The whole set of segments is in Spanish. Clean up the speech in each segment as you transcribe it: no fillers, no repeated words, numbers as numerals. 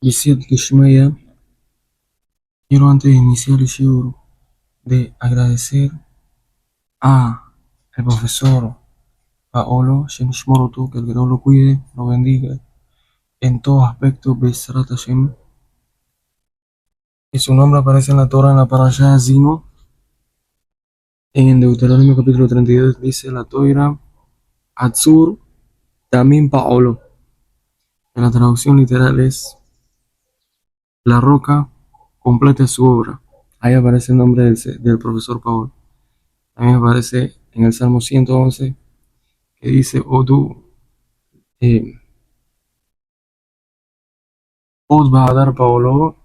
Bisiet Kishmaya, quiero antes de iniciar el shiur de agradecer a el profesor Paolo Shemishmorotu, que el Creador lo cuide, lo bendiga en todos aspectos, Besrat Hashem, y su nombre aparece en la Torah en la Parashá Zino, en Deuteronomio capítulo 32 dice la Torah Atzur Tamim Paolo, en la traducción literal es la roca completa su obra. Ahí aparece el nombre del profesor Paolo. También aparece en el Salmo 111 que dice, Odu, Od Bahadar Paolo,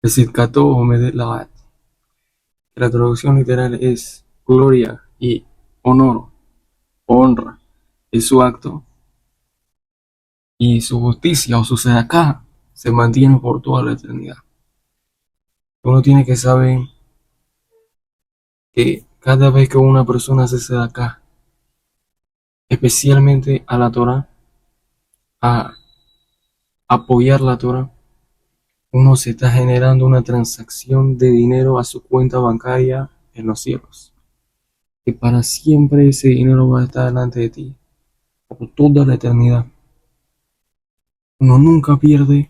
Besidkato Omedet Laat. La traducción literal es gloria y honor, honra, es su acto, y su justicia o su sedaká se mantiene por toda la eternidad. Uno tiene que saber que cada vez que una persona hace sedaká, especialmente a la Torah, a apoyar la Torah, uno se está generando una transacción de dinero a su cuenta bancaria en los cielos. Que para siempre ese dinero va a estar delante de ti, por toda la eternidad. Uno nunca pierde,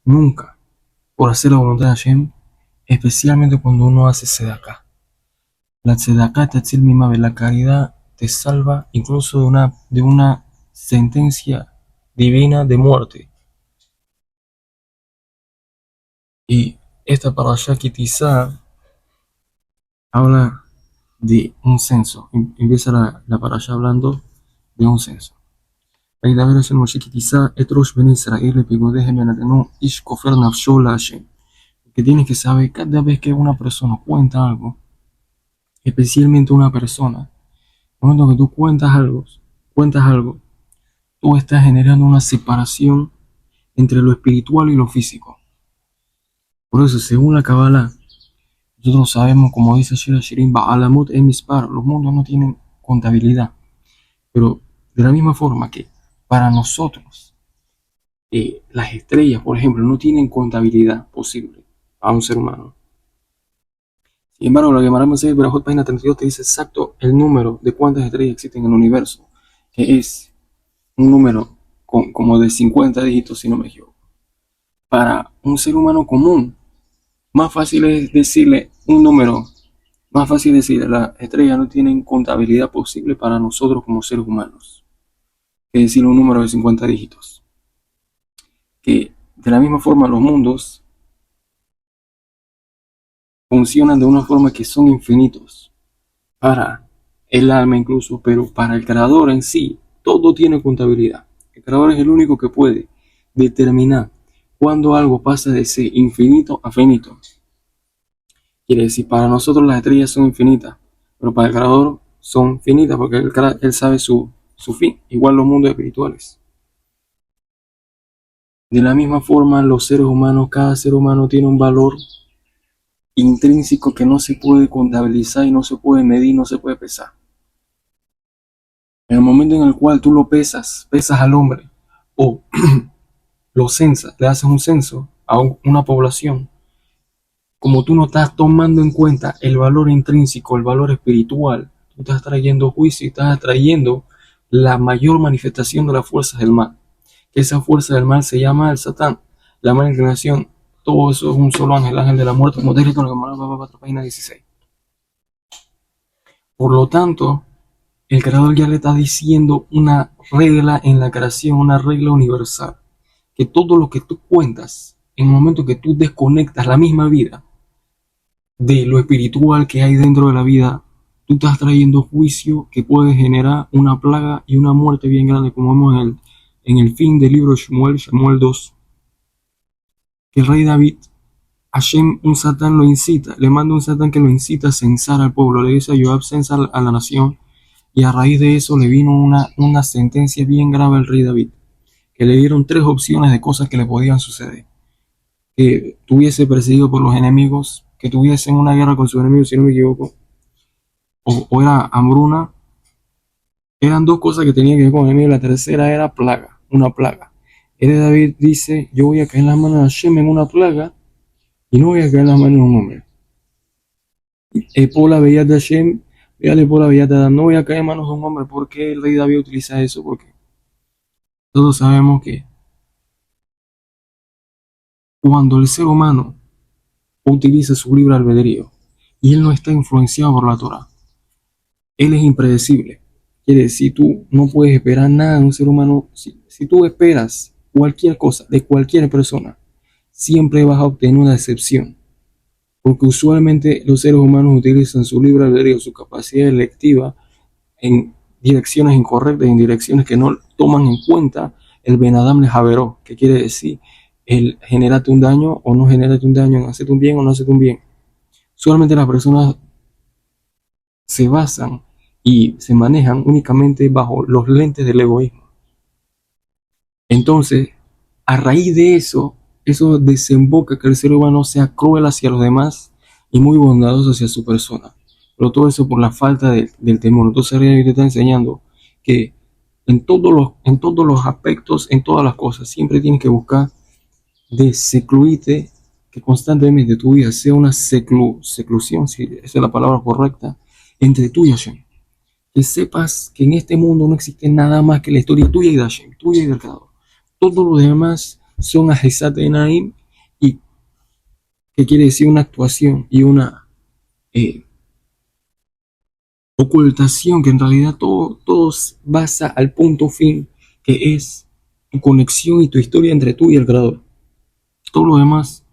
nunca, por hacer la voluntad de Hashem, especialmente cuando uno hace tzedakah. La tzedakah tatzil mimave, la caridad te salva incluso de una sentencia divina de muerte. Y esta parashá Kitizá habla de un censo. Empieza la parashá hablando de un censo. וידבר השם משה כי תישא את ראש בני ישראל לפקודיהם ונתנו איש כופר נפשו להשם. Que tienes que saber cada vez que una persona cuenta algo, especialmente una persona, en el momento que tú cuentas algo, tú estás generando una separación entre lo espiritual y lo físico. Por eso, según la Kabbalah, nosotros sabemos, como dice Shira Shirin, Ba'alamut en Mispar, los mundos no tienen contabilidad. Pero de la misma forma que para nosotros, las estrellas, por ejemplo, no tienen contabilidad posible a un ser humano. Sin embargo, la Gemara Masechet Berajot, página 32, te dice exacto el número de cuántas estrellas existen en el universo, que es un número como de 50 dígitos, si no me equivoco. Para un ser humano común, más fácil es decirle un número, más fácil decirle, las estrellas no tienen contabilidad posible para nosotros como seres humanos, que decir un número de 50 dígitos. Que de la misma forma los mundos funcionan de una forma que son infinitos para el alma incluso, pero para el creador en sí, todo tiene contabilidad. El creador es el único que puede determinar cuándo algo pasa de ser infinito a finito. Quiere decir, para nosotros las estrellas son infinitas, pero para el creador son finitas porque él sabe su fin. Igual los mundos espirituales. De la misma forma, los seres humanos, cada ser humano tiene un valor intrínseco que no se puede contabilizar y no se puede medir, no se puede pesar. En el momento en el cual tú lo pesas al hombre, o lo censas, le haces un censo a una población, como tú no estás tomando en cuenta el valor intrínseco, el valor espiritual, tú estás trayendo juicio y estás trayendo la mayor manifestación de las fuerzas del mal. Que esa fuerza del mal se llama el Satán, la mala inclinación. Todo eso es un solo ángel, el ángel de la muerte, como te en la página 16. Por lo tanto, el creador ya le está diciendo una regla en la creación, una regla universal. Que todo lo que tú cuentas, en el momento que tú desconectas la misma vida de lo espiritual que hay dentro de la vida, tú estás trayendo juicio que puede generar una plaga y una muerte bien grande, como vemos en el fin del libro de Shmuel 2, que el rey David, Hashem, un satán lo incita, le manda un satán que lo incita a censar al pueblo, le dice a Joab, censa a la nación, y a raíz de eso le vino una sentencia bien grave al rey David, que le dieron 3 opciones de cosas que le podían suceder. Que estuviese perseguido por los enemigos, que tuviesen una guerra con sus enemigos, si no me equivoco, o era hambruna. Eran 2 cosas que tenían que ver con el enemigo, la tercera era plaga, una plaga. David dice, yo voy a caer en las manos de Hashem en una plaga y no voy a caer en las manos de un hombre. Por la belleza de Hashem, véale por la belleza de Adam, no voy a caer en manos de un hombre. ¿Por qué el rey David utiliza eso? Porque todos sabemos que cuando el ser humano utiliza su libre albedrío y él no está influenciado por la Torah, él es impredecible. Quiere decir, tú no puedes esperar nada de un ser humano. Si tú esperas cualquier cosa de cualquier persona, siempre vas a obtener una decepción. Porque usualmente los seres humanos utilizan su libre albedrío, su capacidad electiva en direcciones incorrectas, en direcciones que no toman en cuenta el Ben Adam Lejaveró, que quiere decir el generarte un daño o no generarte un daño, en hacerte un bien o no hacerte un bien. Solamente las personas se basan y se manejan únicamente bajo los lentes del egoísmo. Entonces, a raíz de eso, eso desemboca que el ser humano sea cruel hacia los demás y muy bondadoso hacia su persona. Pero todo eso por la falta del temor. Entonces, David te está enseñando que en todos los aspectos, en todas las cosas, siempre tienes que buscar de secluirte, que constantemente tu vida sea una seclusión, si esa es la palabra correcta, entre tú y Hashem. Que sepas que en este mundo no existe nada más que la historia tuya y de Hashem, tuya y del Creador. Todos los demás son Ajesat de Naim, y que quiere decir una actuación y una eh, ocultación, que en realidad todo basa al punto fin, que es tu conexión y tu historia entre tú y el Creador. Todo lo demás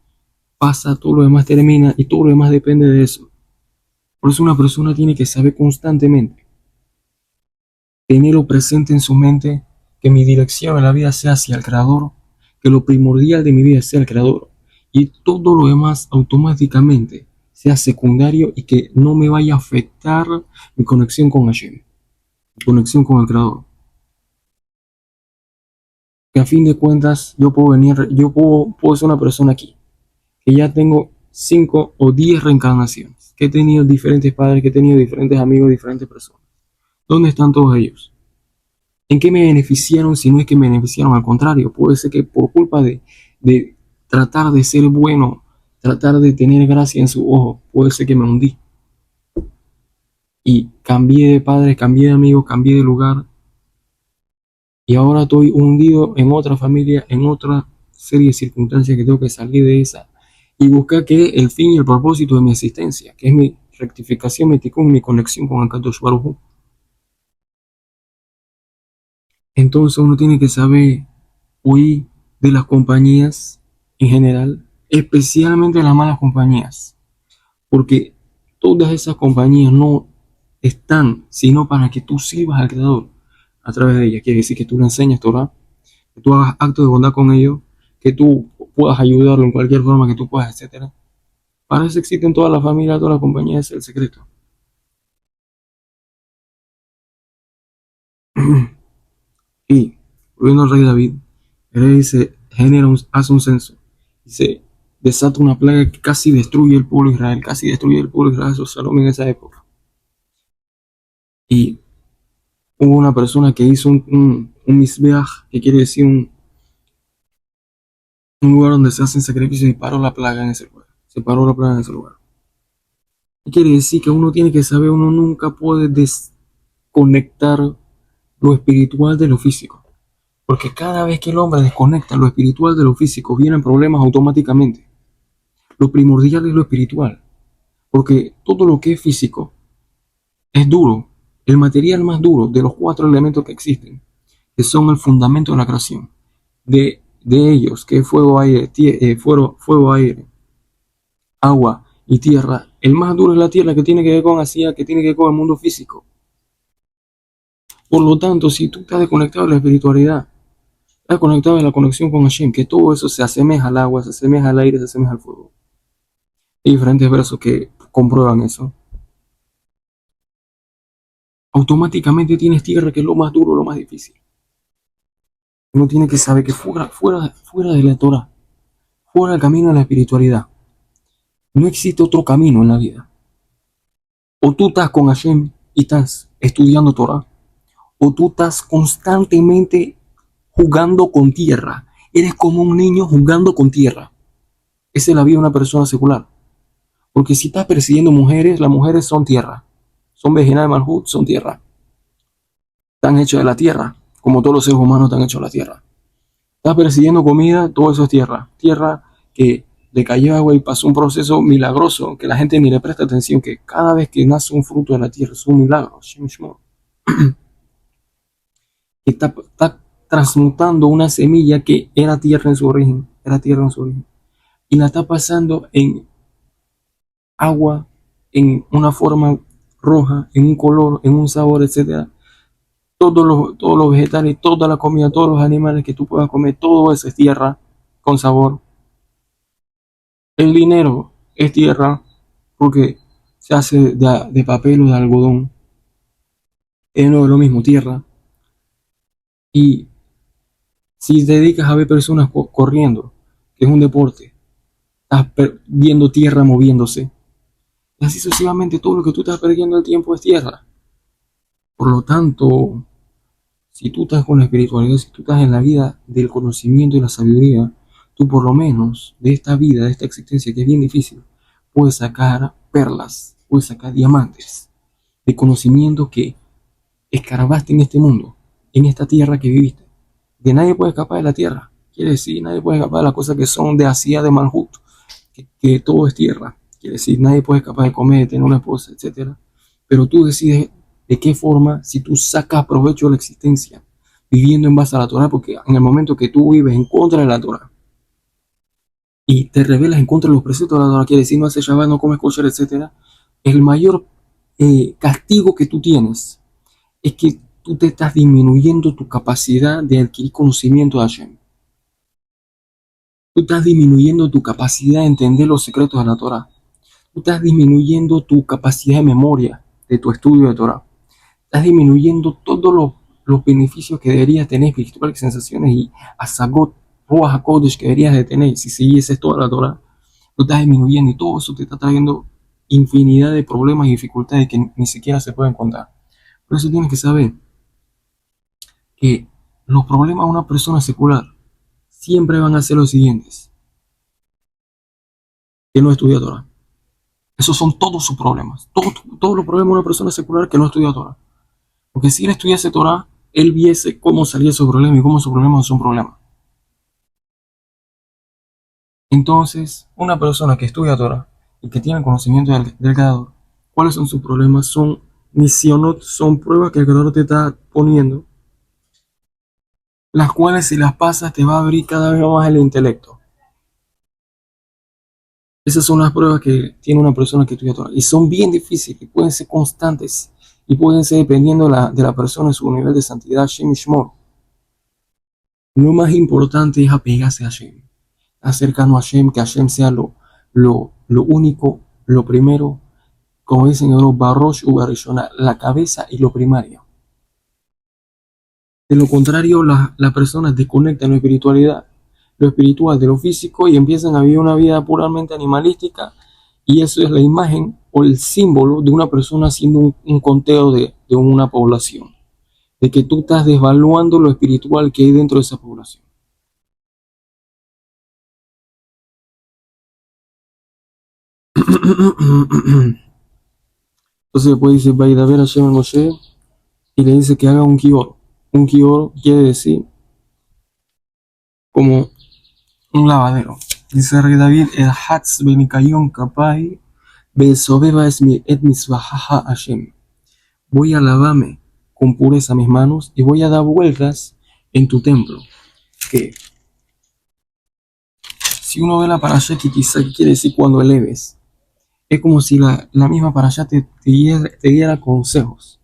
pasa, todo lo demás termina y todo lo demás depende de eso. Por eso una persona tiene que saber constantemente, tenerlo presente en su mente, que mi dirección en la vida sea hacia el Creador, que lo primordial de mi vida sea el Creador y todo lo demás automáticamente sea secundario y que no me vaya a afectar mi conexión con Hashem, mi conexión con el Creador. Que a fin de cuentas yo puedo ser una persona aquí, que ya tengo 5 o 10 reencarnaciones, que he tenido diferentes padres, que he tenido diferentes amigos, diferentes personas. ¿Dónde están todos ellos? ¿En qué me beneficiaron si no es que me beneficiaron? Al contrario, puede ser que por culpa de tratar de ser bueno, tratar de tener gracia en su ojo, puede ser que me hundí. Y cambié de padre, cambié de amigo, cambié de lugar. Y ahora estoy hundido en otra familia, en otra serie de circunstancias que tengo que salir de esa. Y buscar que el fin y el propósito de mi existencia, que es mi rectificación, mi tikkun, mi conexión con el Kadosh Baruj Hu. Entonces uno tiene que saber huir de las compañías en general, especialmente de las malas compañías, porque todas esas compañías no están sino para que tú sirvas al Creador a través de ellas. Quiere decir que tú le enseñes Torah, que tú hagas actos de bondad con ellos, que tú puedas ayudarlo en cualquier forma que tú puedas, etcétera. Para eso existen todas las familias, todas las compañías, es el secreto. Y volviendo al rey David, el rey dice, hace un censo, se desata una plaga que casi destruye el pueblo de Israel, casi destruye el pueblo de Israel, Salomón en esa época. Y hubo una persona que hizo un misbeach, que quiere decir un lugar donde se hacen sacrificios, y paró la plaga en ese lugar. Se paró la plaga en ese lugar. Y quiere decir que uno tiene que saber, uno nunca puede desconectar lo espiritual de lo físico. Porque cada vez que el hombre desconecta lo espiritual de lo físico, vienen problemas automáticamente. Lo primordial es lo espiritual. Porque todo lo que es físico es duro. El material más duro de los 4 elementos que existen, que son el fundamento de la creación, de ellos, que es fuego, aire, agua y tierra, el más duro es la tierra, que tiene que ver con Asia, que tiene que ver con el mundo físico. Por lo tanto, si tú estás desconectado de la espiritualidad, estás conectado en la conexión con Hashem, que todo eso se asemeja al agua, se asemeja al aire, se asemeja al fuego. Hay diferentes versos que comprueban eso. Automáticamente tienes tierra, que es lo más duro, lo más difícil. Uno tiene que saber que fuera de la Torah, fuera del camino de la espiritualidad, no existe otro camino en la vida. O tú estás con Hashem y estás estudiando Torah, o tú estás constantemente jugando con tierra Eres como un niño jugando con tierra. Esa es la vida de una persona secular. Porque si estás persiguiendo mujeres, las mujeres son tierra. Son Bejinah de Malhut, son tierra. Están hechos de la tierra, como todos los seres humanos están hechos de la tierra. Estás persiguiendo comida, todo eso es tierra. Tierra que le cayó agua y pasó un proceso milagroso, que la gente ni le presta atención, que cada vez que nace un fruto de la tierra es un milagro. Está transmutando una semilla que era tierra en su origen, y la está pasando en agua, en una forma roja, en un color, en un sabor, etcétera. Todos los vegetales, toda la comida, todos los animales que tú puedas comer, todo eso es tierra con sabor. El dinero es tierra porque se hace de papel o de algodón. Es lo mismo, tierra. Y si te dedicas a ver personas corriendo, que es un deporte, estás viendo tierra moviéndose. Y así sucesivamente todo lo que tú estás perdiendo el tiempo es tierra. Por lo tanto, si tú estás con la espiritualidad, si tú estás en la vida del conocimiento y la sabiduría, tú por lo menos de esta vida, de esta existencia que es bien difícil, puedes sacar perlas, puedes sacar diamantes de conocimiento que escarbaste en este mundo, en esta tierra que viviste. Que nadie puede escapar de la tierra. Quiere decir, nadie puede escapar de las cosas que son de Asia, de Malhut, que todo es tierra. Quiere decir, nadie puede escapar de comer, de tener una esposa, etcétera. Pero tú decides de qué forma, si tú sacas provecho de la existencia, viviendo en base a la Torah, porque en el momento que tú vives en contra de la Torah y te rebelas en contra de los preceptos de la Torah, quiere decir, no haces Shabbat, no comes kosher, etcétera, el mayor castigo que tú tienes es que tú te estás disminuyendo tu capacidad de adquirir conocimiento de Hashem. Tú estás disminuyendo tu capacidad de entender los secretos de la Torah. Tú estás disminuyendo tu capacidad de memoria de tu estudio de Torah. Estás disminuyendo todos los beneficios que deberías tener, espirituales, sensaciones y asagot, ruach hakodesh que deberías de tener si siguieses toda la Torah. Tú estás disminuyendo y todo eso te está trayendo infinidad de problemas y dificultades que ni siquiera se pueden contar. Por eso tienes que saber que los problemas de una persona secular siempre van a ser los siguientes: que no estudia Torah. Esos son todos sus problemas. Todos los problemas de una persona secular que no estudia Torah. Porque si él estudiase Torah, él viese cómo salía esos problemas y cómo esos problemas no son problemas. Entonces, una persona que estudia Torah y que tiene conocimiento del Creador, ¿cuáles son sus problemas? Son misionot, son pruebas que el Creador te está poniendo, las cuales si las pasas te va a abrir cada vez más el intelecto. Esas son las pruebas que tiene una persona que estudia Torah. Y son bien difíciles, y pueden ser constantes, y pueden ser dependiendo de la persona en su nivel de santidad, Hashem Yishmor. Lo más importante es apegarse a Hashem, acercarnos a Hashem, que Hashem sea lo único, lo primero, como dicen en los Barosh u Barishona, la cabeza y lo primario. De lo contrario, las personas desconectan la espiritualidad, lo espiritual de lo físico y empiezan a vivir una vida puramente animalística, y eso es la imagen o el símbolo de una persona haciendo un conteo de una población, de que tú estás desvaluando lo espiritual que hay dentro de esa población. Entonces después dice, Vaidaber Hashem al Moshe, y le dice que haga un kior. Un kior quiere decir como un lavadero. Dice Rey David, el Hatz Benikayon Kapai, Besobeba et Misbahaha Hashem. Voy a lavarme con pureza mis manos y voy a dar vueltas en tu templo. Que si uno ve la parasha Kitisa, ¿qué quiere decir cuando eleves? Es como si la misma parasha te diera consejos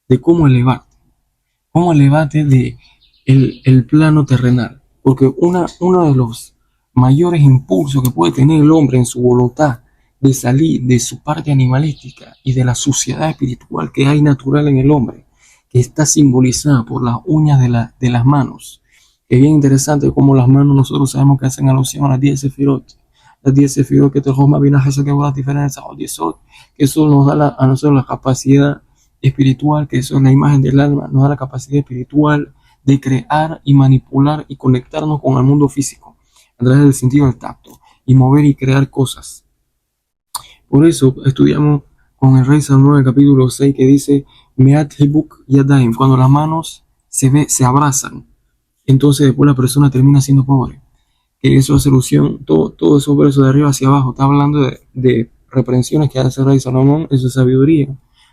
de cómo elevarte de el plano terrenal. Porque uno de los mayores impulsos que puede tener el hombre en su voluntad de salir de su parte animalística y de la suciedad espiritual que hay natural en el hombre, que está simbolizada por las uñas de las manos. Es bien interesante cómo las manos nosotros sabemos que hacen alusión a las 10 sefirot. Las 10 sefirot que te joma bien a Jesús, que las diferencias, que eso nos da a nosotros la capacidad espiritual, que eso es la imagen del alma, nos da la capacidad espiritual de crear y manipular y conectarnos con el mundo físico a través del sentido del tacto y mover y crear cosas. Por eso estudiamos con el Rey Salomón el capítulo 6 que dice Meat Hibuk Yadaim, cuando las manos se abrazan, entonces después la persona termina siendo pobre. Que eso es solución, todo esos versos de arriba hacia abajo, está hablando de reprensiones que hace el Rey Salomón en su sabiduría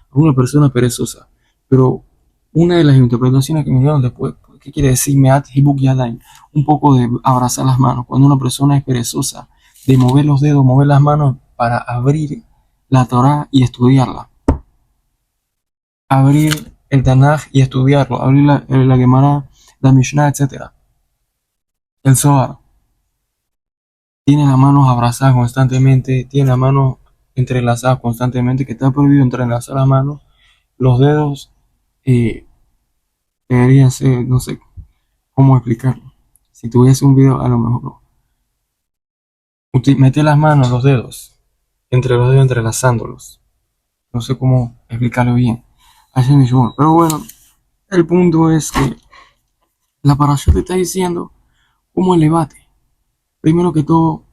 a una persona perezosa. Pero una de las interpretaciones que me dieron después, ¿qué quiere decir Meat Hibuk Yadaim? Un poco de abrazar las manos. Cuando una persona es perezosa, de mover los dedos, mover las manos para abrir la Torah y estudiarla. Abrir el Tanaj y estudiarlo. Abrir la Gemara, la Mishnah, etc. El Zohar. Tiene las manos abrazadas constantemente, tiene las manos entrelazadas constantemente, que está prohibido entrelazar las manos. Los dedos deberían ser, no sé cómo explicarlo. Si tuviese un video, a lo mejor no. Mete las manos, los dedos, entre los dedos entrelazándolos. No sé cómo explicarlo bien. Así mismo. Pero bueno, el punto es que la parasha te está diciendo cómo elevate. Primero que todo,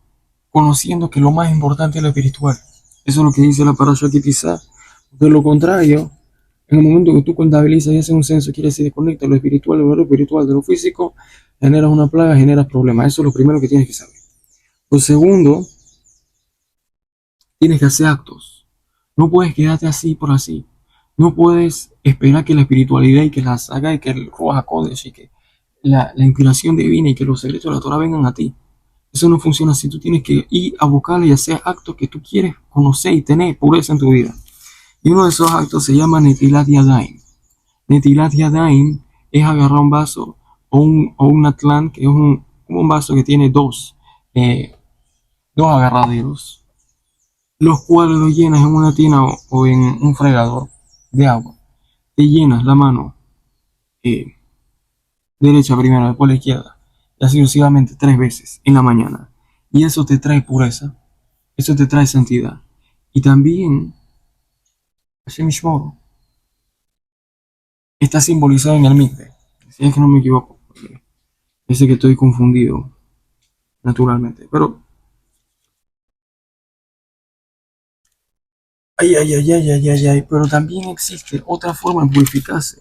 conociendo que lo más importante es lo espiritual. Eso es lo que dice la parasha Kitizá. De lo contrario, en el momento que tú contabilizas y haces un censo, quiere decir desconecta lo espiritual, lo espiritual de lo físico, generas una plaga, generas problemas. Eso es lo primero que tienes que saber. Lo segundo, tienes que hacer actos. No puedes quedarte así por así. No puedes esperar que la espiritualidad y que la saga y que el Ruach HaKodesh y que la inspiración divina y que los secretos de la Torah vengan a ti. Eso no funciona así. Tú tienes que ir a buscar y hacer actos que tú quieres conocer y tener pureza en tu vida. Y uno de esos actos se llama Netilat Yadayim. Netilat Yadayim es agarrar un vaso o un atlán, que es un vaso que tiene dos agarraderos, los cuales los llenas en una tina o en un fregador de agua. Te llenas la mano derecha primero, después la izquierda, y así sucesivamente 3 veces en la mañana. Y eso te trae pureza, eso te trae santidad. Y también, Hashem Yishmor está simbolizado en el mikve. Si es que no me equivoco, ese que estoy confundido, naturalmente. Pero, pero también existe otra forma de purificarse,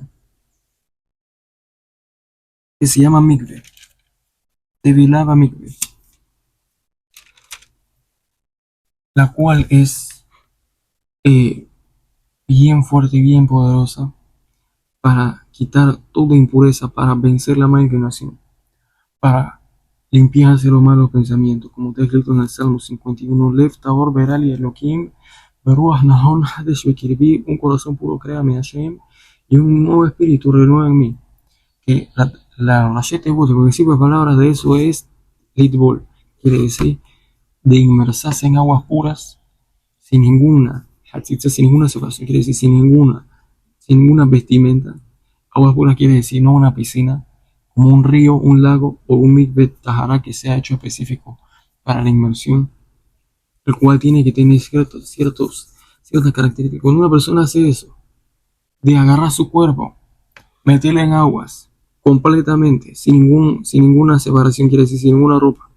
que se llama mikve, Tevilava mikve, la cual es bien fuerte y bien poderosa para quitar toda impureza, para vencer la mala inclinación, para limpiarse los malos pensamientos, como está escrito en el Salmo 51, Lev Tabor Berali Elohim, Beruach Nahon Hadesh Bekirbi, un corazón puro créame Hashem, y un nuevo espíritu renueva en mí. Que la Rashete Bot, el principio de palabras de eso es Litbol, quiere decir de inmersarse en aguas puras, sin ninguna separación, quiere decir sin ninguna vestimenta. Aguas puras quiere decir no una piscina, como un río, un lago o un mikveh tahara que sea hecho específico para la inmersión, el cual tiene que tener ciertas características. Cuando una persona hace eso, de agarrar su cuerpo, meterle en aguas completamente, sin ninguna separación, quiere decir sin ninguna ropa,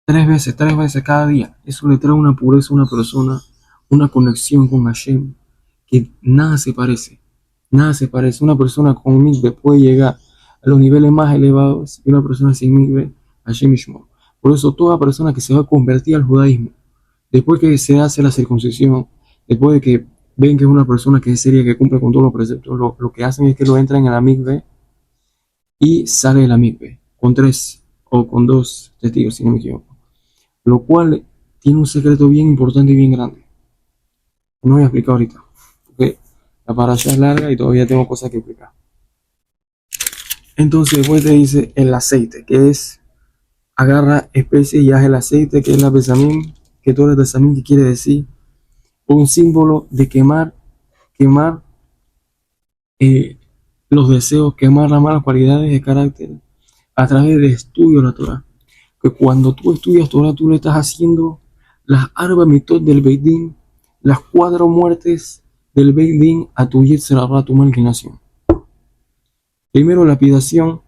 3 veces cada día, eso le trae una pureza a una persona, una conexión con Hashem, que nada se parece. Una persona con mikveh puede llegar a los niveles más elevados y una persona sin mikveh, Hashem Yishmor. Por eso toda persona que se va a convertir al judaísmo, después que se hace la circuncisión, después de que ven que es una persona que es seria, que cumple con todos los preceptos, lo que hacen es que lo entran en la mikveh y sale de la mikveh con 3 o con 2 testigos, si no me equivoco. Lo cual tiene un secreto bien importante y bien grande. No voy a explicar ahorita, porque la parasha es larga y todavía tengo cosas que explicar. Entonces después te dice el aceite, que es agarra especie y haz el aceite, que es la besamín, que todo es besamín, que quiere decir un símbolo de quemar los deseos, quemar las malas cualidades de carácter a través del estudio de la Torah. Que cuando tú estudias Torah, tú le estás haciendo las arba mitot del Beit Din, las 4 muertes del Beit Din a tu Yetzer Hara, a tu mala inclinación. Primero, lapidación.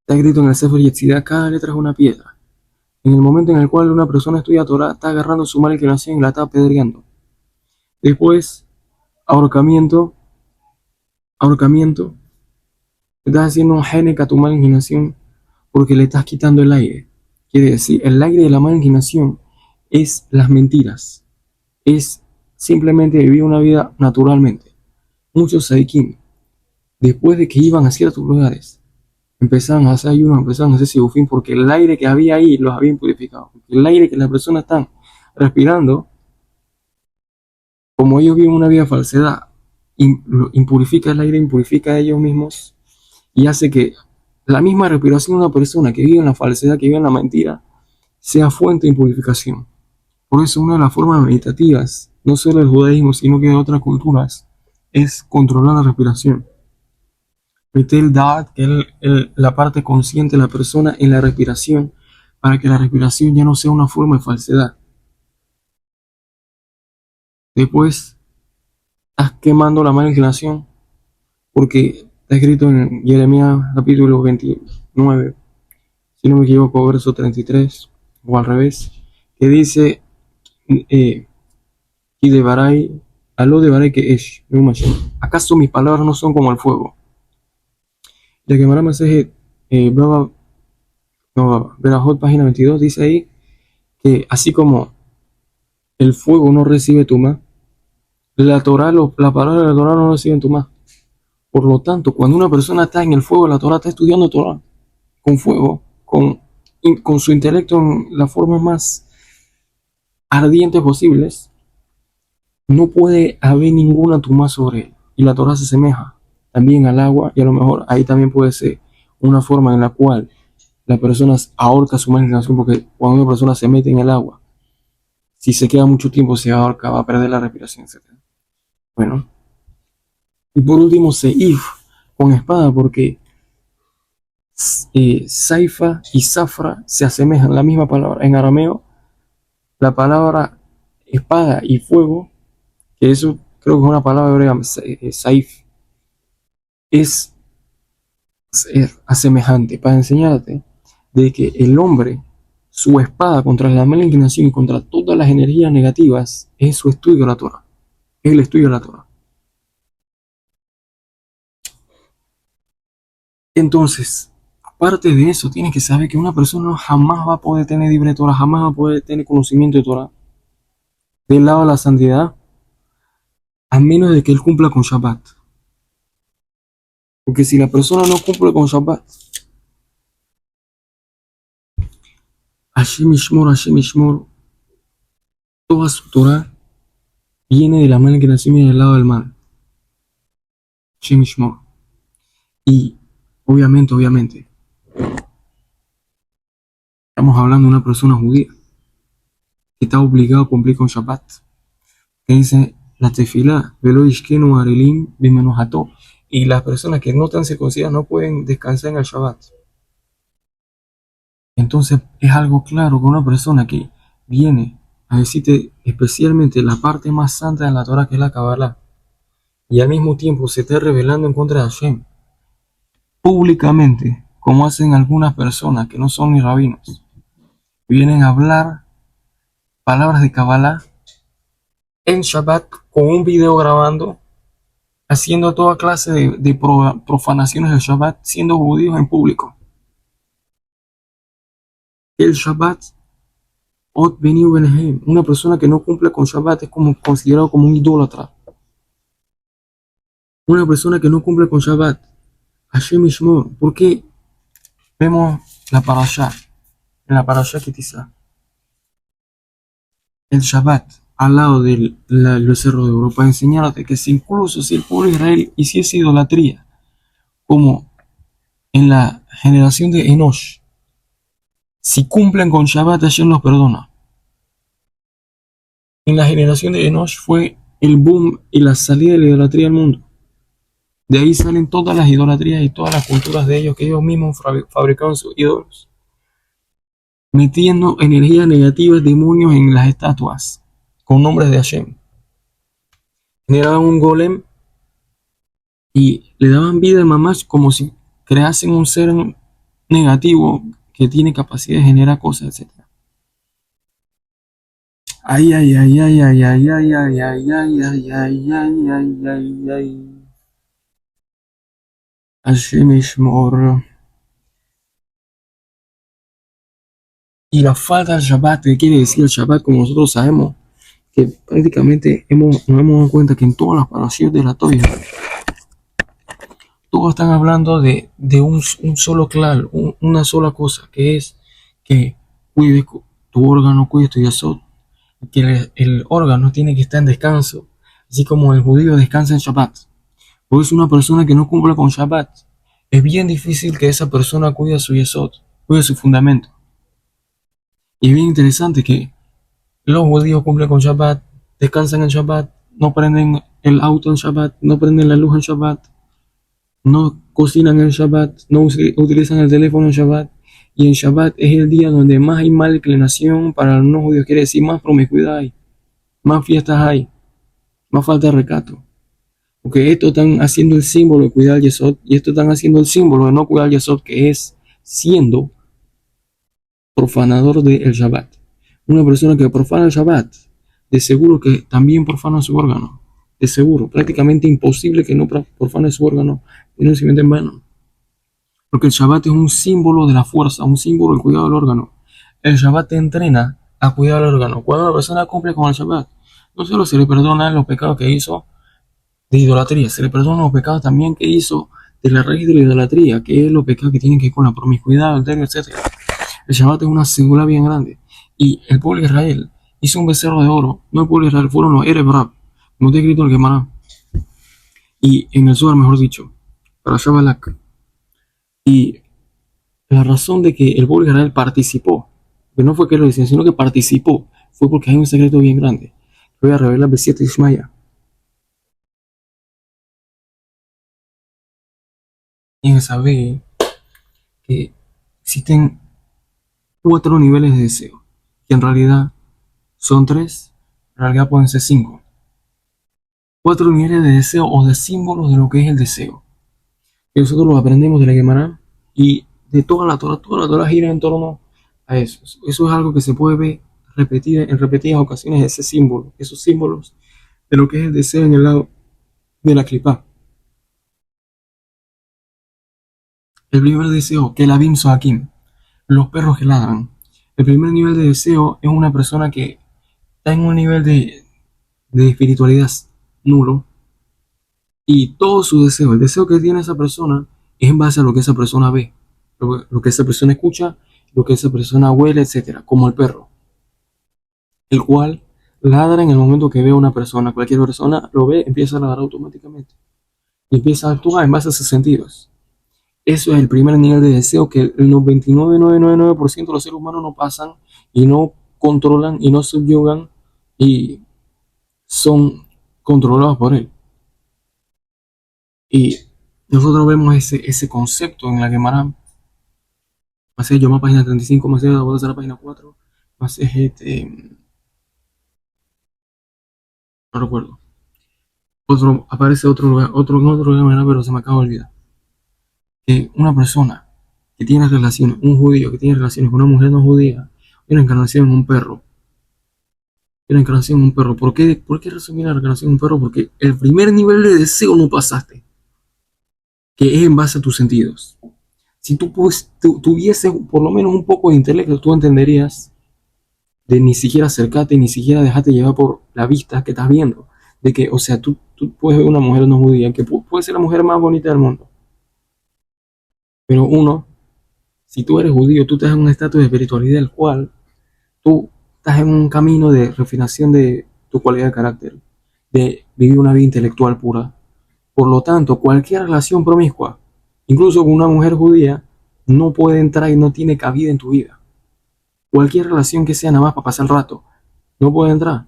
Está escrito en el Sefer Yetzirah, cada letra es una piedra. En el momento en el cual una persona estudia Torah, está agarrando su mala inclinación y la está apedreando. Después, ahorcamiento. Ahorcamiento. Estás haciendo un genek a tu mala inclinación porque le estás quitando el aire. Quiere decir, el aire de la mala inclinación es las mentiras. Es simplemente vivir una vida naturalmente. Muchos sadiquim, después de que iban a ciertos lugares, empezaban a hacer ayuno, empezaban a hacer sibufín porque el aire que había ahí los había impurificado. Porque el aire que las personas están respirando, como ellos viven una vida de falsedad, impurifica el aire, impurifica a ellos mismos y hace que la misma respiración de una persona que vive en la falsedad, que vive en la mentira, sea fuente de impurificación. Por eso una de las formas meditativas, no solo del judaísmo, sino que de otras culturas, es controlar la respiración. Meter el da'at, que es la parte consciente de la persona, en la respiración, para que la respiración ya no sea una forma de falsedad. Después, estás quemando la mala inclinación, porque está escrito en Jeremías capítulo 29, si no me equivoco, verso 33, o al revés, que dice, y de Baray, aló de Baray que es, ¿acaso mis palabras no son como el fuego? La Gemara Masejet, Berajot, página 22, dice ahí que así como el fuego no recibe tumá, la palabra de la Torah no recibe tumá. Por lo tanto, cuando una persona está en el fuego de la Torah, está estudiando Torah con fuego, con su intelecto en las formas más ardientes posibles, no puede haber ninguna tumá sobre él. Y la Torah se asemeja también al agua, y a lo mejor ahí también puede ser una forma en la cual la persona ahorca su mala inclinación, porque cuando una persona se mete en el agua, si se queda mucho tiempo se ahorca, va a perder la respiración, etc. Bueno, y por último, seif, con espada, porque saifa y zafra se asemejan, la misma palabra. En arameo, la palabra espada y fuego, que eso creo que es una palabra hebrea, saif, es asemejante para enseñarte de que el hombre, su espada contra la mala inclinación y contra todas las energías negativas es su estudio de la Torah, es el estudio de la Torah. Entonces, aparte de eso, tienes que saber que una persona jamás va a poder tener libre Torah, jamás va a poder tener conocimiento de Torah del lado de la santidad, a menos de que él cumpla con Shabbat. Porque si la persona no cumple con Shabbat, Hashem Ishmor, toda su Torah viene de la mala inclinación y del lado del mal. Hashem Ishmor. Y obviamente, estamos hablando de una persona judía que está obligado a cumplir con Shabbat. Que dice la tefilá, velo ishkenu arelim bimenojato. Y las personas que no están circuncidadas no pueden descansar en el Shabbat. Entonces es algo claro que una persona que viene a decirte especialmente la parte más santa de la Torah, que es la Kabbalah, y al mismo tiempo se está rebelando en contra de Hashem, públicamente, como hacen algunas personas que no son ni rabinos, vienen a hablar palabras de Kabbalah en Shabbat con un video grabando, haciendo toda clase de profanaciones del Shabbat, siendo judíos en público. El Shabbat, Ot Beni Benehem, una persona que no cumple con Shabbat es como considerado como un idólatra. Una persona que no cumple con Shabbat, Hashem Ishmor. ¿Por qué vemos la parashá? En la parashá Kitizá, el Shabbat al lado del cerro de Europa, enseñándote que si incluso si el pueblo de Israel hiciese idolatría, como en la generación de Enosh, si cumplen con Shabbat, Hashem los perdona. En la generación de Enosh fue el boom y la salida de la idolatría al mundo. De ahí salen todas las idolatrías y todas las culturas de ellos que ellos mismos fabricaron sus ídolos, metiendo energías negativas, demonios en las estatuas con nombres de Hashem. Generaban un golem y le daban vida al mamash como si creasen un ser negativo que tiene capacidad de generar cosas, etcétera. Ay, ay, ay, ay, ay, ay, ay, ay, ay, ay, ay, ay, ay, ay, ay, ay. Hashem Yishmor. Y la falta del Shabbat, ¿qué quiere decir el Shabbat? Como nosotros sabemos, que prácticamente nos hemos dado cuenta que en todas las parashiyot de la Torah, todos están hablando de un solo clal, una sola cosa, que es que cuides tu órgano, cuides tu yasod, que el órgano tiene que estar en descanso, así como el judío descansa en Shabbat. O es una persona que no cumple con Shabbat, es bien difícil que esa persona cuide su yesod, cuide su fundamento. Y es bien interesante que los judíos cumplen con Shabbat, descansan en Shabbat, no prenden el auto en Shabbat, no prenden la luz en Shabbat, no cocinan en Shabbat, no utilizan el teléfono en Shabbat. Y en Shabbat es el día donde más hay mala inclinación para los no judíos, quiere decir más promiscuidad hay, más fiestas hay, más falta de recato. Porque esto están haciendo el símbolo de cuidar al Yesod, y esto están haciendo el símbolo de no cuidar al Yesod, que es siendo profanador del Shabbat. Una persona que profana el Shabbat, de seguro que también profana su órgano. De seguro, prácticamente imposible que no profane su órgano y no se meta en vano. Porque el Shabbat es un símbolo de la fuerza, un símbolo del cuidado del órgano. El Shabbat te entrena a cuidar el órgano. Cuando una persona cumple con el Shabbat, no solo se le perdonan los pecados que hizo de idolatría, se le perdonan los pecados también que hizo de la raíz de la idolatría, que es los pecados que tienen que ver con la promiscuidad, adulterio, etc. El Shabbat es una segula bien grande. Y el pueblo de Israel hizo un becerro de oro. No el pueblo de Israel, fueron los Erebrab, como está escrito en el Gemara. Y en el Zohar, mejor dicho, para Shabbalak. Y la razón de que el pueblo de Israel participó, que no fue que lo decían, sino que participó, fue porque hay un secreto bien grande. Voy a revelar Besiat Ishmaya. Y saber que existen 4 niveles de deseo, que en realidad son 3, en realidad pueden ser 5. 4 niveles de deseo o de símbolos de lo que es el deseo. Que nosotros lo aprendemos de la Gemara y de toda la Torah gira en torno a eso. Eso es algo que se puede ver en repetidas ocasiones, ese símbolo, esos símbolos de lo que es el deseo en el lado de la clipa. El primer deseo, que la Bim Soakim, los perros que ladran. El primer nivel de deseo es una persona que está en un nivel de espiritualidad nulo y todo su deseo, el deseo que tiene esa persona es en base a lo que esa persona ve, lo que esa persona escucha, lo que esa persona huele, etcétera, como el perro, el cual ladra en el momento que ve a una persona. Cualquier persona lo ve, empieza a ladrar automáticamente y empieza a actuar en base a sus sentidos. Eso es el primer nivel de deseo que el 99,999% de los seres humanos no pasan y no controlan y no subyugan y son controlados por él. Y nosotros vemos ese concepto en la Gemara. Más yo más página 35, más voy a hacer la página 4, más no recuerdo. Aparece otro lugar, otro Gemara, pero se me acaba de olvidar. Que una persona que tiene relaciones, un judío que tiene relaciones con una mujer no judía, una encarnación en un perro. Una encarnación en un perro. ¿Por qué resumir la encarnación en un perro? Porque el primer nivel de deseo no pasaste, que es en base a tus sentidos. Si tú tuvieses por lo menos un poco de intelecto, tú entenderías de ni siquiera acercarte, ni siquiera dejarte llevar por la vista que estás viendo. De que, o sea, tú puedes ver una mujer no judía, que puede ser la mujer más bonita del mundo. Pero si tú eres judío, tú estás en un estatus de espiritualidad, el cual tú estás en un camino de refinación de tu cualidad de carácter, de vivir una vida intelectual pura. Por lo tanto, cualquier relación promiscua, incluso con una mujer judía, no puede entrar y no tiene cabida en tu vida. Cualquier relación que sea nada más para pasar el rato, no puede entrar.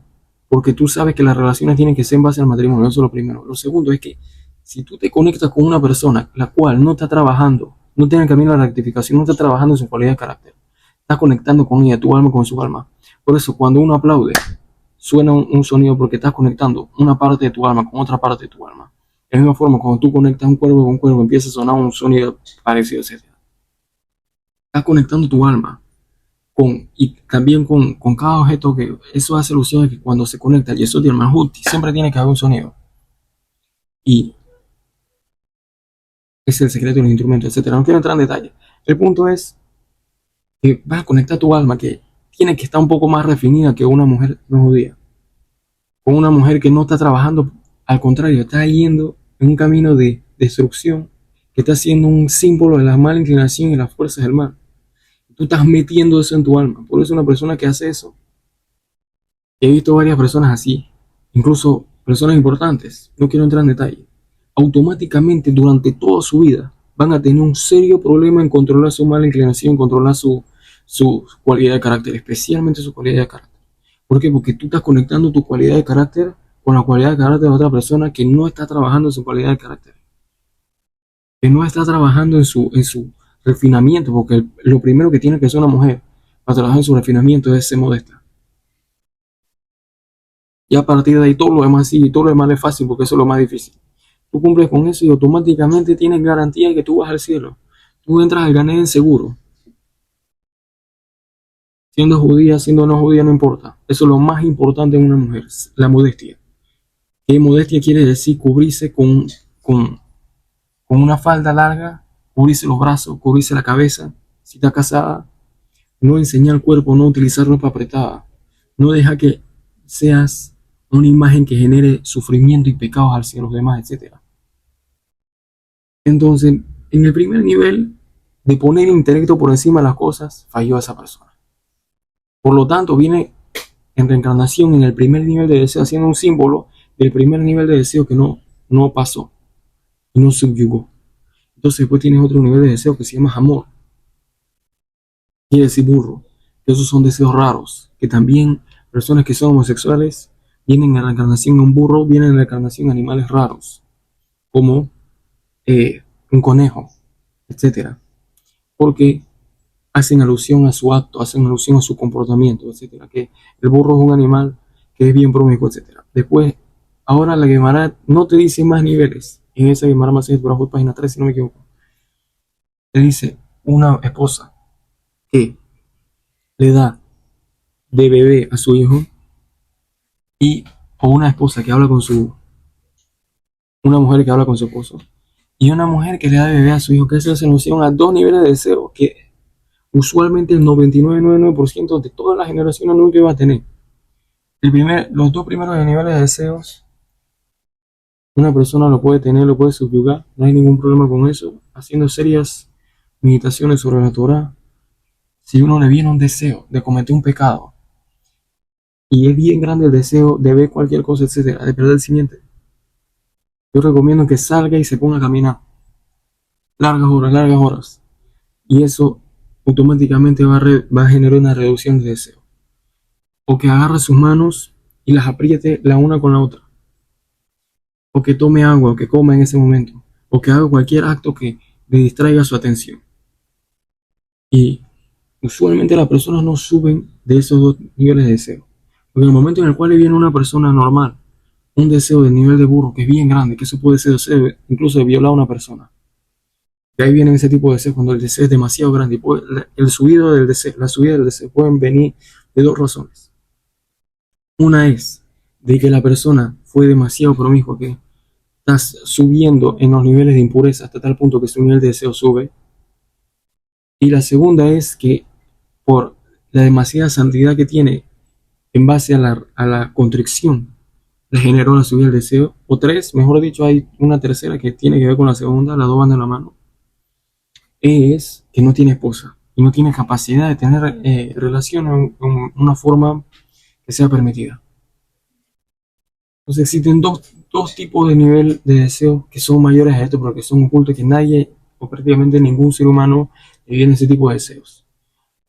Porque tú sabes que las relaciones tienen que ser en base al matrimonio. Eso es lo primero. Lo segundo es que si tú te conectas con una persona la cual no está trabajando, no tiene el camino a la rectificación, no está trabajando en su cualidad de carácter, estás conectando con ella, tu alma con su alma. Por eso cuando uno aplaude, suena un sonido porque estás conectando una parte de tu alma con otra parte de tu alma. De la misma forma, cuando tú conectas un cuerpo con un cuerpo, empieza a sonar un sonido parecido, etcétera. Estás conectando tu alma y también con cada objeto, que eso hace alusión a que cuando se conecta el Yesod y el Malhut, siempre tiene que haber un sonido. Y es el secreto de los instrumentos, etcétera. No quiero entrar en detalle. El punto es que vas a conectar tu alma, que tiene que estar un poco más refinida que una mujer no judía. Con una mujer que no está trabajando, al contrario, está yendo en un camino de destrucción, que está siendo un símbolo de la mala inclinación y las fuerzas del mal. Tú estás metiendo eso en tu alma. Por eso una persona que hace eso, he visto varias personas así, incluso personas importantes, no quiero entrar en detalle, automáticamente durante toda su vida van a tener un serio problema en controlar su mala inclinación, controlar su cualidad de carácter, especialmente su cualidad de carácter. ¿Por qué? Porque tú estás conectando tu cualidad de carácter con la cualidad de carácter de otra persona que no está trabajando en su cualidad de carácter, que no está trabajando en su refinamiento, porque lo primero que tiene que hacer una mujer para trabajar en su refinamiento es ser modesta. Y a partir de ahí todo lo demás sí, todo lo demás es fácil porque eso es lo más difícil. Tú cumples con eso y automáticamente tienes garantía de que tú vas al cielo. Tú entras al Ganeden seguro. Siendo judía, siendo no judía, no importa. Eso es lo más importante en una mujer, la modestia. ¿Qué modestia quiere decir? Cubrirse con una falda larga, cubrirse los brazos, cubrirse la cabeza. Si está casada, no enseñar el cuerpo, no utilizar ropa apretada. No deja que seas una imagen que genere sufrimiento y pecados hacia los demás, etcétera. Entonces, en el primer nivel de poner el intelecto por encima de las cosas, falló esa persona. Por lo tanto, viene en reencarnación en el primer nivel de deseo, haciendo un símbolo del primer nivel de deseo que no pasó y no subyugó. Entonces, después tienes otro nivel de deseo que se llama amor, quiere decir burro. Esos son deseos raros, que también personas que son homosexuales vienen en la encarnación en un burro, vienen en la encarnación en animales raros, como un conejo, etcétera, porque hacen alusión a su acto, hacen alusión a su comportamiento, etcétera, que el burro es un animal que es bien promiscuo, etcétera. Después, ahora la Gemara no te dice más niveles, en esa Gemara más por página 3, si no me equivoco, te dice una esposa que le da de bebé a su hijo, y o una esposa que habla con una mujer que habla con su esposo, y una mujer que le da de bebé a su hijo, que eso hace alusión a dos niveles de deseo que usualmente el 99,99% de todas las generaciones nunca va a tener. Los dos primeros niveles de deseos, una persona lo puede tener, lo puede subyugar, no hay ningún problema con eso, haciendo serias meditaciones sobre la Torah. Si uno le viene un deseo de cometer un pecado, y es bien grande el deseo de ver cualquier cosa, etcétera, de perder el simiente, yo recomiendo que salga y se ponga a caminar largas horas, y eso automáticamente va a generar una reducción de deseo. O que agarre sus manos y las apriete la una con la otra, o que tome agua, o que coma en ese momento, o que haga cualquier acto que le distraiga su atención. Y usualmente las personas no suben de esos dos niveles de deseo. Porque en el momento en el cual viene una persona normal, un deseo del nivel de burro que es bien grande, que eso puede ser deseo incluso de violar a una persona. De ahí vienen ese tipo de deseos cuando el deseo es demasiado grande. Y la subida del deseo pueden venir de dos razones. Una es de que la persona fue demasiado promiscua, que estás subiendo en los niveles de impureza hasta tal punto que su nivel de deseo sube. Y la segunda es que por la demasiada santidad que tiene en base a la contrición, le generó la subida del deseo. O tres, mejor dicho, hay una tercera que tiene que ver con la segunda, las dos van de la mano. Es que no tiene esposa y no tiene capacidad de tener relación en una forma que sea permitida. Entonces existen dos tipos de nivel de deseo que son mayores a esto, pero que son ocultos, que nadie o prácticamente ningún ser humano le viene ese tipo de deseos.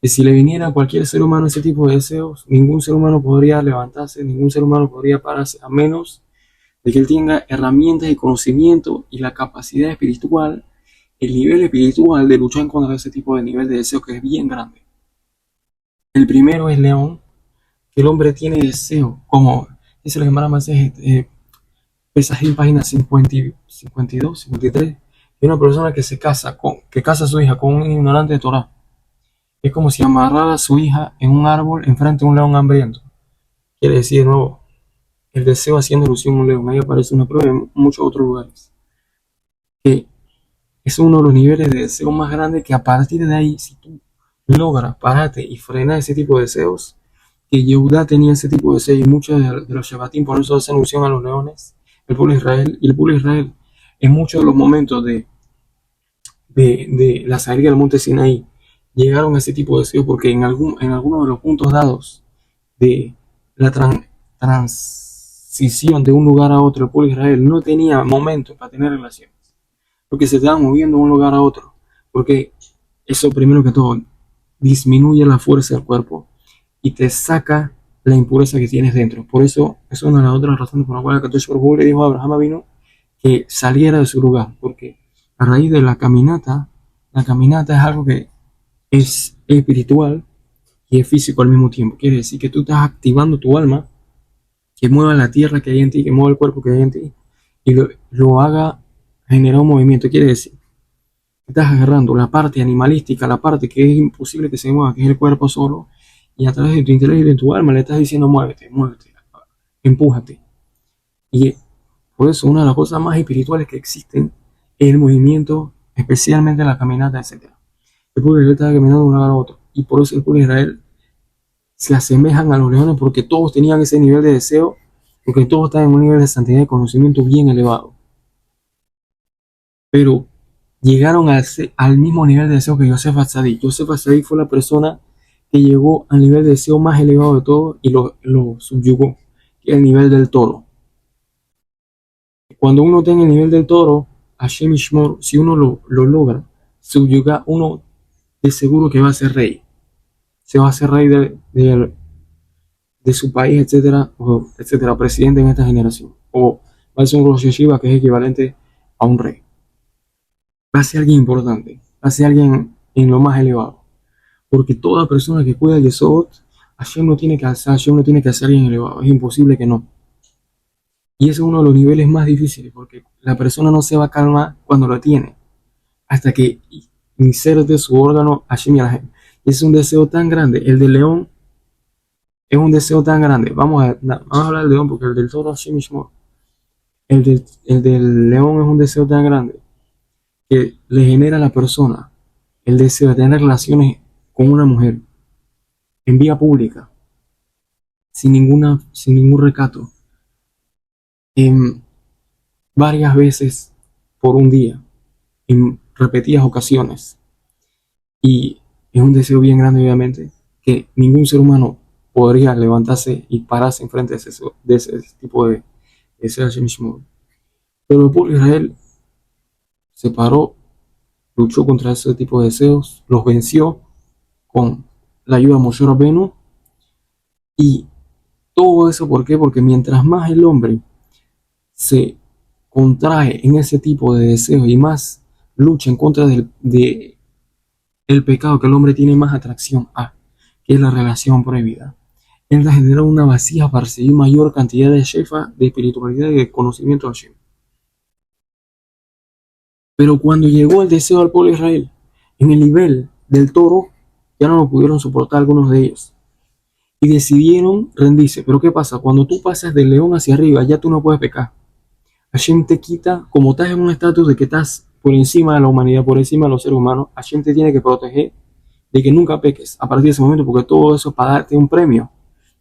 Y si le viniera a cualquier ser humano ese tipo de deseos, ningún ser humano podría levantarse, ningún ser humano podría pararse, a menos de que él tenga herramientas y conocimiento y la capacidad espiritual, el nivel espiritual de luchar en contra de ese tipo de nivel de deseo que es bien grande. El primero es León, que el hombre tiene deseo, como dice la Gemara Masej, Pesajim, página 52, 53, de una persona que que casa a su hija con un ignorante de Torah. Es como si amarrara a su hija en un árbol enfrente de un león hambriento. Quiere decir, no, el deseo haciendo ilusión a un león. Ahí aparece una prueba en muchos otros lugares. Que es uno de los niveles de deseo más grandes que a partir de ahí, si tú logras pararte y frenar ese tipo de deseos, que Yehudá tenía ese tipo de deseos y muchos de los Shabbatim por eso hacen alusión a los leones, el pueblo de Israel, y el pueblo de Israel en muchos de los momentos de la salida del monte Sinaí llegaron a ese tipo de deseos porque en algunos de los puntos dados de la transición de un lugar a otro, el pueblo de Israel no tenía momento para tener relaciones, porque se estaban moviendo de un lugar a otro, porque eso primero que todo disminuye la fuerza del cuerpo y te saca la impureza que tienes dentro. Por eso es una de las otras razones por la cual el Kadosh Baruj Hu le dijo a Abraham vino que saliera de su lugar, porque a raíz de la caminata es algo que es espiritual y es físico al mismo tiempo. Quiere decir que tú estás activando tu alma, que mueva la tierra que hay en ti, que mueva el cuerpo que hay en ti, y lo haga generar un movimiento. Quiere decir, estás agarrando la parte animalística, la parte que es imposible que se mueva, que es el cuerpo solo, y a través de tu intelecto y de tu alma le estás diciendo muévete, muévete, empújate. Y por eso una de las cosas más espirituales que existen es el movimiento, especialmente la caminata, etc. El pueblo de Israel estaba caminando de un lado a otro, y por eso el pueblo de Israel se asemejan a los leones porque todos tenían ese nivel de deseo, porque todos estaban en un nivel de santidad y conocimiento bien elevado. Pero llegaron al mismo nivel de deseo que Yosef Atzadik. Yosef Atzadik fue la persona que llegó al nivel de deseo más elevado de todo y lo subyugó, que es el nivel del toro. Cuando uno tenga el nivel del toro, Hashem Ishmor, si uno lo logra subyugar, uno de seguro que va a ser rey. Se va a hacer rey de su país, etcétera, etcétera, presidente en esta generación. O va a ser un Rosh Yeshiva que es equivalente a un rey. Va a ser alguien importante, va a ser alguien en lo más elevado. Porque toda persona que cuida de Yesod, Hashem no tiene que hacer, Hashem no tiene que hacer alguien elevado. Es imposible que no. Y ese es uno de los niveles más difíciles, porque la persona no se va a calmar cuando lo tiene, hasta que inserte su órgano Hashem y a la gente. Y es un deseo tan grande. El del león es un deseo tan grande. Vamos a hablar del león, porque el del toro Hashem Ishmor. El del león es un deseo tan grande que le genera a la persona el deseo de tener relaciones con una mujer en vía pública, sin ningún recato, en varias veces por un día, en repetidas ocasiones. Y es un deseo bien grande, obviamente, que ningún ser humano podría levantarse y pararse enfrente de ese tipo de deseo. Pero el pueblo de Israel se paró, luchó contra ese tipo de deseos, los venció con la ayuda de Moshe Rabbeinu. Y todo eso, ¿por qué? Porque mientras más el hombre se contrae en ese tipo de deseos y más lucha en contra de el pecado que el hombre tiene más atracción a, que es la relación prohibida, él genera una vasija para recibir mayor cantidad de shefa, de espiritualidad y de conocimiento de Hashem. Pero cuando llegó el deseo al pueblo de Israel, en el nivel del toro, ya no lo pudieron soportar algunos de ellos. Y decidieron rendirse. Pero ¿qué pasa? Cuando tú pasas del león hacia arriba, ya tú no puedes pecar. Hashem te quita, como estás en un estatus de que estás por encima de la humanidad, por encima de los seres humanos, Hashem te tiene que proteger de que nunca peques a partir de ese momento, porque todo eso es para darte un premio,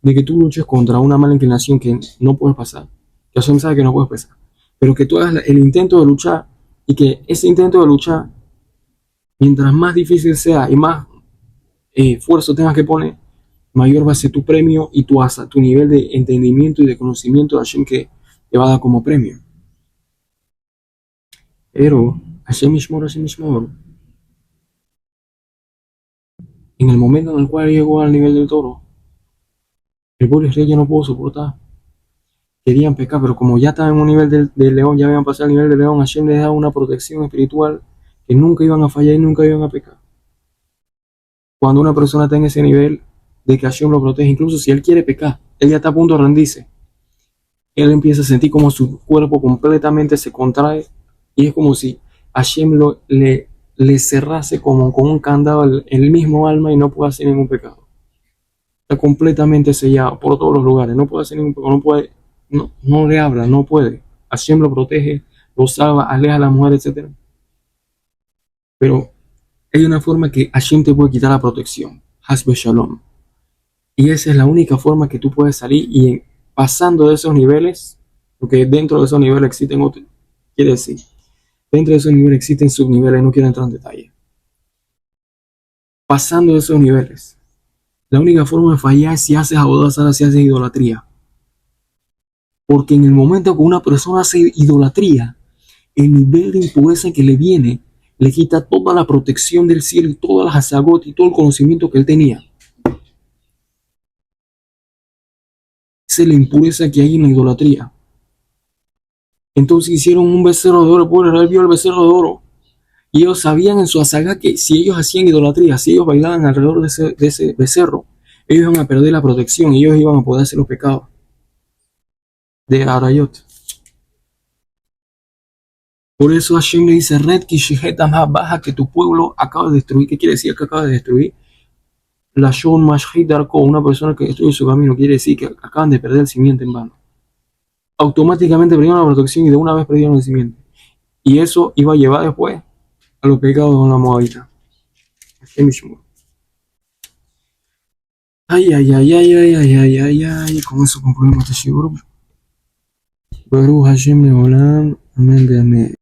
de que tú luches contra una mala inclinación que no puedes pasar, que Hashem sabe que no puedes pasar, pero que tú hagas el intento de luchar y que ese intento de luchar, mientras más difícil sea y más esfuerzo tengas que poner, mayor va a ser tu premio y tu nivel de entendimiento y de conocimiento de Hashem que te va a dar como premio. Pero Hashem Mishmor, en el momento en el cual llegó al nivel del toro, el pueblo de Israel ya no pudo soportar. Querían pecar, pero como ya estaban en un nivel del león, ya habían pasado el nivel del león, Hashem les daba una protección espiritual que nunca iban a fallar y nunca iban a pecar. Cuando una persona está en ese nivel de que Hashem lo protege, incluso si él quiere pecar, él ya está a punto de rendirse. él empieza a sentir como su cuerpo completamente se contrae y es como si Hashem le cerrase como con un candado el mismo alma y no puede hacer ningún pecado. Está completamente sellado por todos los lugares, no puede hacer ningún pecado, no puede, no le habla, no puede. Hashem lo protege, lo salva, aleja a la mujer, etc. Pero hay una forma que Hashem te puede quitar la protección, Hasbe Shalom. Y esa es la única forma que tú puedes salir y pasando de esos niveles, porque dentro de esos niveles existen otros, quiere decir, dentro de esos niveles existen subniveles, no quiero entrar en detalle. Pasando de esos niveles, la única forma de fallar es si haces abodazara, si haces idolatría. Porque en el momento que una persona hace idolatría, el nivel de impureza que le viene, le quita toda la protección del cielo y todas las azagot y todo el conocimiento que él tenía. Esa es la impureza que hay en la idolatría. Entonces hicieron un becerro de oro, por él vio el becerro de oro. Y ellos sabían en su azaga que si ellos hacían idolatría, si ellos bailaban alrededor de ese becerro, ellos iban a perder la protección y ellos iban a poder hacer los pecados de Arayot. Por eso Hashem le dice, Red Kishihetam baja que tu pueblo acaba de destruir. ¿Qué quiere decir que acaba de destruir? La Shon Mashhid Darko, una persona que destruye su camino, quiere decir que acaban de perder el simiente en vano. Automáticamente perdieron la protección y de una vez perdieron el simiente. Y eso iba a llevar después a los pecados con la Moabita. Ay, ay, ay, ay, ay, ay, ay, ay, ay, con eso concluimos este shiur. Baruch Hashem Leolam, amén de amén.